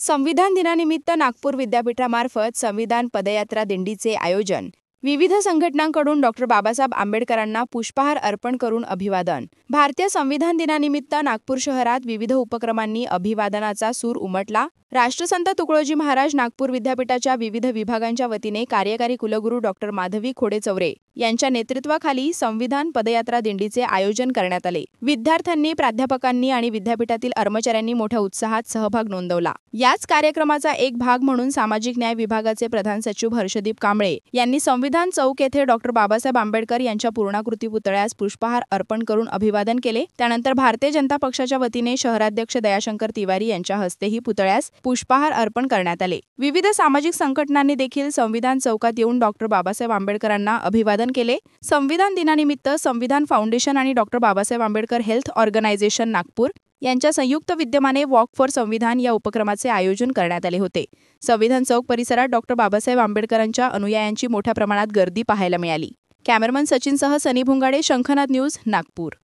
संविधान दिनानिमित्त नागपूर विद्यापीठामार्फत संविधान पदयात्रा दिंडीचे आयोजन. विविध संघटनांकडून डॉ. बाबासाहेब आंबेडकरांना पुष्पहार अर्पण करून अभिवादन. भारतीय संविधान दिनानिमित्त नागपूर शहरात विविध उपक्रमांनी अभिवादनाचा सूर उमटला. राष्ट्रसंत तुकडोजी महाराज नागपूर विद्यापीठाच्या विविध विभागांच्या वतीने कार्यकारी कुलगुरू डॉ. माधवी खोडे चौरे यांच्या नेतृत्वाखाली संविधान पदयात्रा दिंडीचे आयोजन करण्यात आले. विद्यार्थ्यांनी, प्राध्यापकांनी आणि विद्यापीठातील कर्मचाऱ्यांनी मोठ्या उत्साहात सहभाग नोंदवला. याच कार्यक्रमाचा एक भाग म्हणून सामाजिक न्याय विभागाचे प्रधान सचिव हर्षदीप कांबळे यांनी संविधान चौक येथे डॉ. बाबासाहेब आंबेडकर यांच्या पूर्णाकृती पुतळ्यास पुष्पहार अर्पण करून अभिवादन केले. त्यानंतर भारतीय जनता पक्षाच्या वतीने शहराध्यक्ष दयाशंकर तिवारी यांच्या हस्तेही पुतळ्यास पुष्पहार अर्पण करण्यात आले. विविध सामाजिक संघटनांनी देखील संविधान चौकात येऊन डॉ. बाबासाहेब आंबेडकरांना अभिवादन केले. संविधान दिनानिमित्त संविधान फाउंडेशन आणि डॉ. बाबासाहेब आंबेडकर हेल्थ ऑर्गनायझेशन नागपूर यांच्या संयुक्त विद्यमाने वॉक फॉर संविधान या उपक्रमाचे आयोजन करण्यात आले होते. संविधान चौक परिसरात डॉ. बाबासाहेब आंबेडकरांच्या अनुयायांची मोठ्या प्रमाणात गर्दी पाहायला मिळाली. कॅमेरामन सचिनसह सनी भुंगाडे, शंखनाद न्यूज, नागपूर.